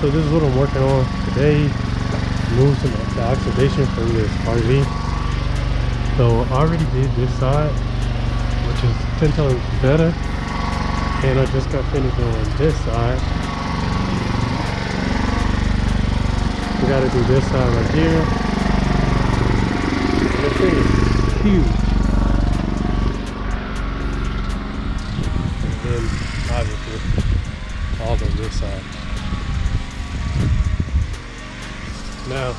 so this is what I'm working on today. Remove some of the oxidation from this RV. So I already did this side, which is 10 times better. And I just got finished on this side. We gotta do this side right here. And this thing is huge. And then obviously all of this side. Now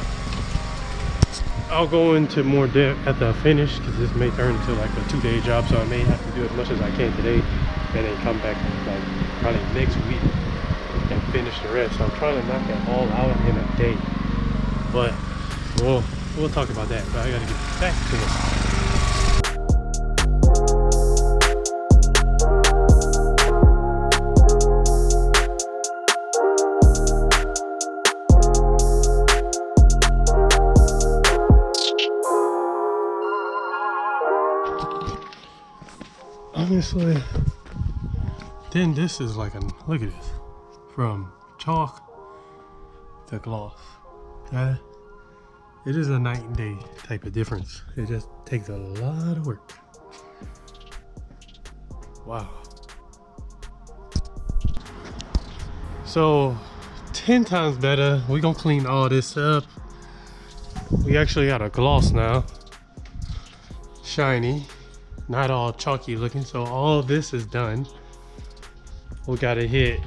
I'll go into more depth after I finish, because this may turn into like a 2-day job, so I may have to do as much as I can today and then come back like probably next week and finish the rest. So I'm trying to knock it all out in a day, but we'll talk about that. But I gotta get back to it. Honestly, then this is like look at this, from chalk to gloss. It is a night and day type of difference. It just takes a lot of work. Wow. So 10 times better. We're gonna clean all this up. We actually got a gloss now, shiny, not all chalky looking. So all this is done. We gotta hit,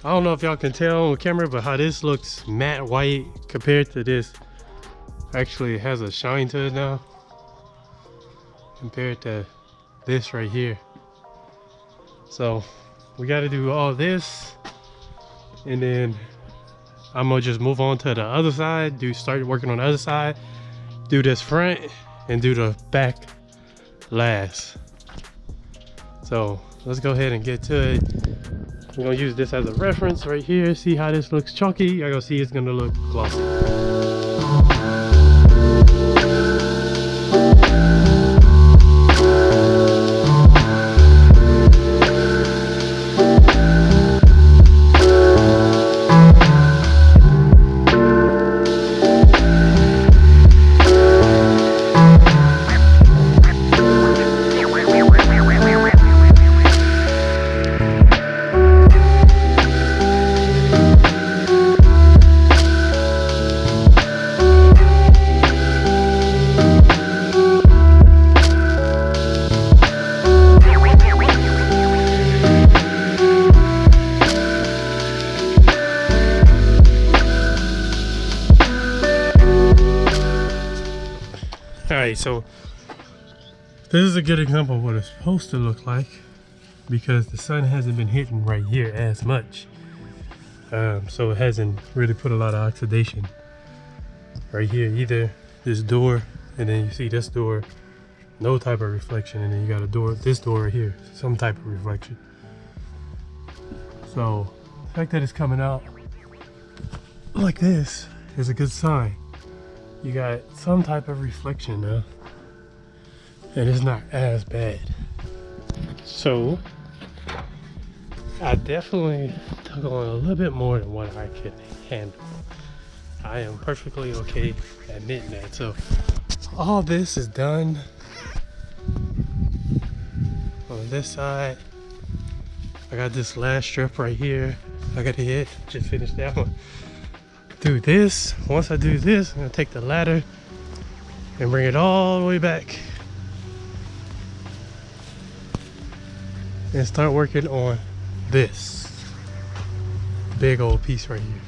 I don't know if y'all can tell on camera, but how this looks matte white compared to this. Actually, it has a shine to it now compared to this right here. So we got to do all this, and then I'm gonna just move on to the other side, start working on the other side, do this front and do the back last. So let's go ahead and get to it. I'm gonna use this as a reference right here. See how this looks chalky? You're gonna see it's gonna look glossy. Alright, so this is a good example of what it's supposed to look like, because the sun hasn't been hitting right here as much. So it hasn't really put a lot of oxidation right here either. This door, and then you see this door, no type of reflection, and then you got a door, this door right here, some type of reflection. So the fact that it's coming out like this is a good sign. You got some type of reflection now, and it's not as bad. So I definitely took on a little bit more than what I could handle. I am perfectly okay admitting that. So all this is done on this side. I got this last strip right here I gotta hit. Just finished that one. Do this. Once I do this, I'm gonna take the ladder and bring it all the way back and start working on this big old piece right here,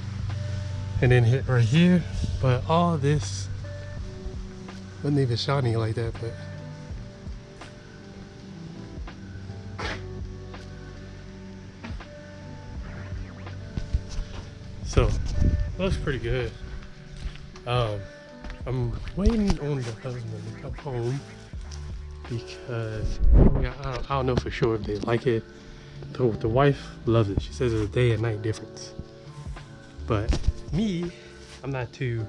and then hit right here. But all this wasn't even shiny like that, but so looks pretty good. I'm waiting on the husband to come home, because I don't know for sure if they like it. The wife loves it. She says it's a day and night difference. But me, I'm not too,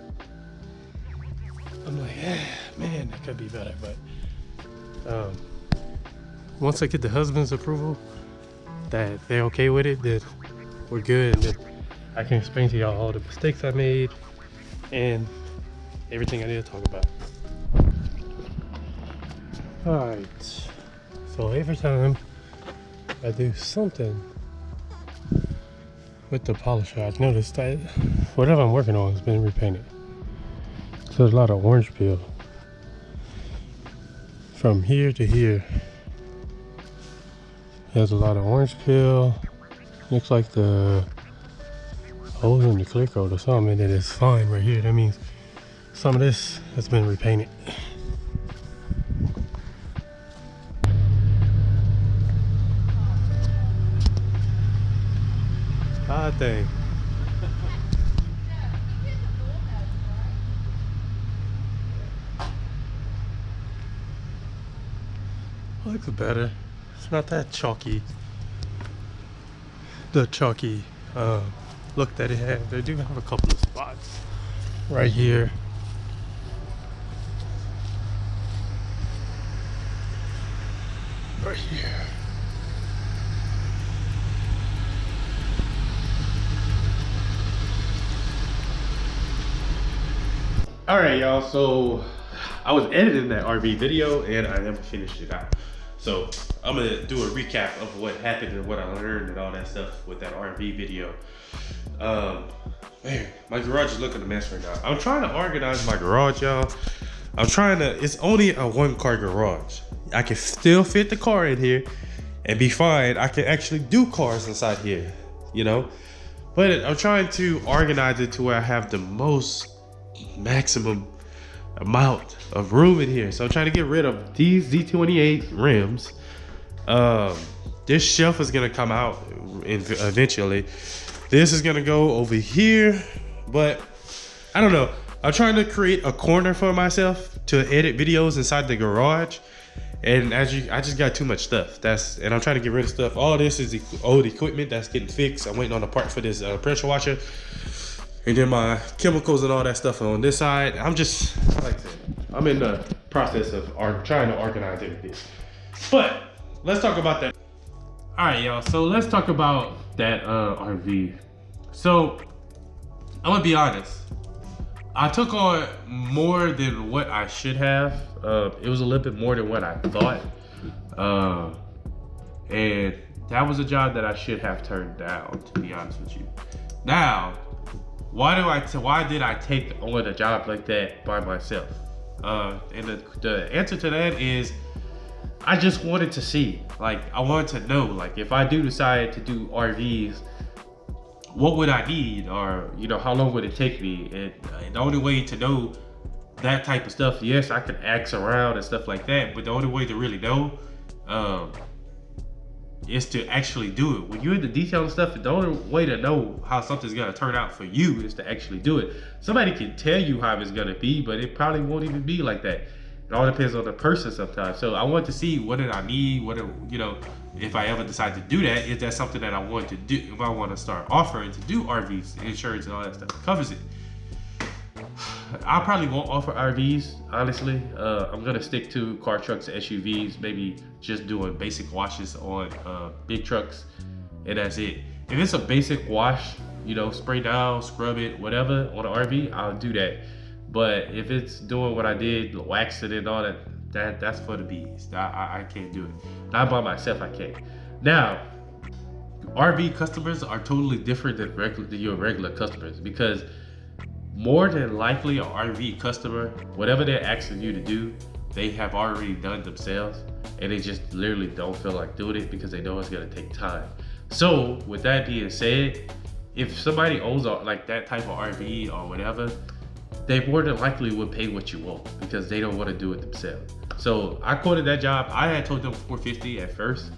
I'm like, man, that could be better. But once I get the husband's approval that they're okay with it, then we're good. And then I can explain to y'all all the mistakes I made and everything I need to talk about. Alright, so every time I do something with the polisher, I've noticed that whatever I'm working on has been repainted. So there's a lot of orange peel from here to here. There's a lot of orange peel. Looks like the holes in the clear coat or something, and it is fine right here. That means some of this has been repainted. Odd thing. Looks better. It's not that chalky. The chalky look that it has. They do have a couple of spots right here. Right here. All right, y'all. So I was editing that RV video and I never finished it out. So I'm gonna do a recap of what happened and what I learned and all that stuff with that RV video. Man, my garage is looking a mess right now. I'm trying to organize my garage, y'all. It's only a 1-car garage. I can still fit the car in here and be fine. I can actually do cars inside here, you know? But I'm trying to organize it to where I have the most maximum amount of room in here. So I'm trying to get rid of these Z28 rims. This shelf is gonna come out eventually. This is gonna go over here, but I don't know. I'm trying to create a corner for myself to edit videos inside the garage. And I just got too much stuff. And I'm trying to get rid of stuff. All this is old equipment that's getting fixed. I'm waiting on a part for this pressure washer. And then my chemicals and all that stuff on this side. Like I said, I'm in the process of trying to organize everything. But let's talk about that. All right, y'all. So let's talk about that RV. So I'm gonna be honest. I took on more than what I should have. It was a little bit more than what I thought. And that was a job that I should have turned down, to be honest with you. Now, why did I take on a job like that by myself? And the answer to that is, I just wanted to see. Like, I wanted to know, like, if I do decide to do RVs, what would I need, or how long would it take me? And the only way to know that type of stuff, yes, I can ask around and stuff like that, but the only way to really know is to actually do it. When you're in the detail and stuff, the only way to know how something's gonna turn out for you is to actually do it. Somebody can tell you how it's gonna be, but it probably won't even be like that. It all depends on the person sometimes. So I want to see, what did I need? If I ever decide to do that, is that something that I want to do? If I want to start offering to do RVs, insurance and all that stuff covers it. I probably won't offer RVs, honestly. I'm gonna stick to car, trucks, SUVs, maybe just doing basic washes on big trucks, and that's it. If it's a basic wash, spray down, scrub it, whatever, on an RV, I'll do that. But if it's doing what I did, wax it and all that, that's for the bees. I can't do it. Not by myself, I can't. Now, RV customers are totally different than your regular customers, because more than likely an RV customer, whatever they're asking you to do, they have already done themselves, and they just literally don't feel like doing it because they know it's gonna take time. So with that being said, if somebody owns like that type of RV or whatever, they more than likely would pay what you want because they don't want to do it themselves. So I quoted that job. I had told them $450 at first,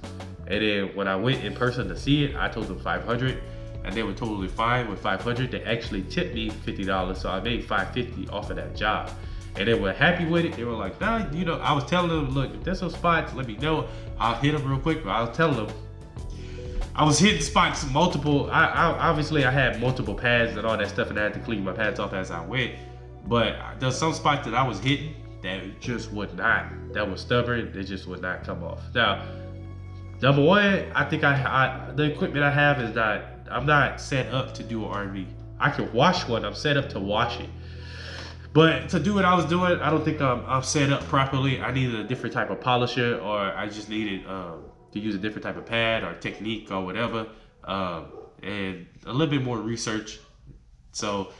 and then when I went in person to see it, I told them $500, and they were totally fine with $500. They actually tipped me $50, so I made $550 off of that job, and they were happy with it. They were like, nah, I was telling them, look, if there's some spots, let me know. I'll hit them real quick. But I was telling them, I was hitting spots multiple. Obviously I had multiple pads and all that stuff, and I had to clean my pads off as I went. But there's some spots that I was hitting that just would not, that was stubborn, they just would not come off. Now, number one, I think the equipment I have is not not set up to do an RV. I can wash one. I'm set up to wash it. But to do what I was doing, I don't think I'm set up properly. I needed a different type of polisher, or I just needed to use a different type of pad or technique or whatever, and a little bit more research. So,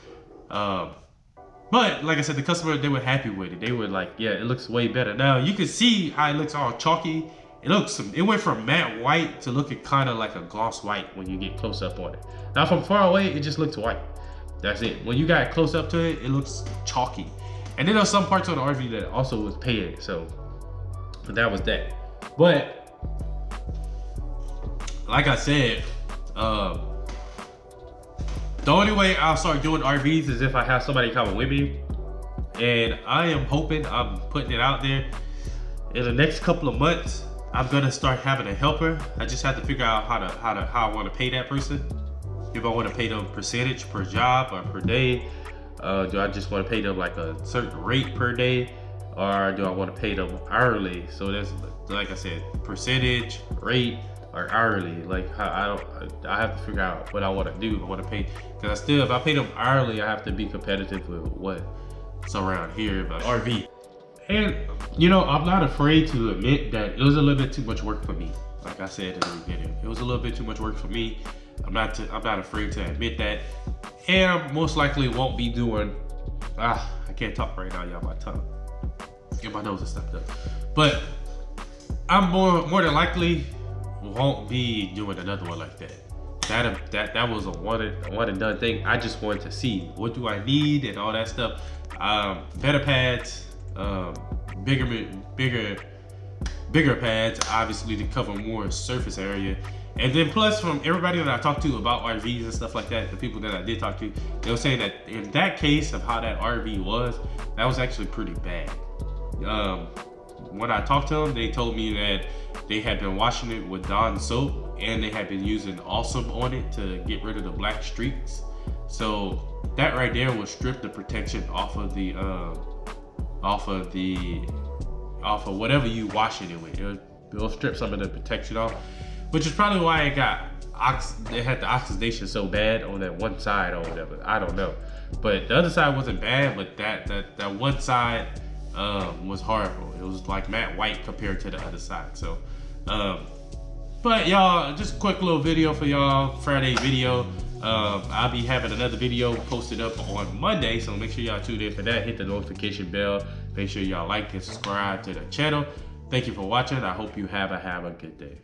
but like I said, the customer, they were happy with it. They were like, yeah, it looks way better. Now you can see how it looks all chalky. It went from matte white to looking kind of like a gloss white when you get close up on it. Now from far away, it just looks white. That's it. When you got close up to it, it looks chalky. And then there's some parts on the RV that also was painted. So, but that was that. But like I said, the only way I'll start doing RVs is if I have somebody coming with me. And I am hoping, I'm putting it out there, in the next couple of months, I'm gonna start having a helper. I just have to figure out how I want to pay that person. If I want to pay them percentage per job or per day, do I just want to pay them like a certain rate per day, or do I want to pay them hourly? So that's, like I said, percentage, rate, or hourly. Like I have to figure out what I want to do. I want to pay, because if I pay them hourly, I have to be competitive with what's around here, but RV. And you know, I'm not afraid to admit that it was a little bit too much work for me. Like I said in the beginning, it was a little bit too much work for me. I'm not afraid to admit that, and I most likely won't be doing. I can't talk right now, y'all. My tongue, get my nose and stuff up. But I'm more than likely won't be doing another one like that. That was a one and done thing. I just wanted to see what do I need and all that stuff. Better pads, bigger pads, obviously, to cover more surface area. And then plus, from everybody that I talked to about RVs and stuff like that, the people that I did talk to, they were saying that in that case of how that RV was, that was actually pretty bad. When I talked to them, they told me that they had been washing it with Dawn soap, and they had been using Awesome on it to get rid of the black streaks. So that right there will strip the protection off of whatever you washing it with. It'll strip some of the protection off, which is probably why it had the oxidation so bad on that one side or whatever. I don't know, but the other side wasn't bad, but that one side was horrible. It was like matte white compared to the other side. So, but y'all, just a quick little video for y'all, Friday video. I'll be having another video posted up on Monday, so make sure y'all tune in for that. Hit the notification bell. Make sure y'all like and subscribe to the channel. Thank you for watching. I hope you have a good day.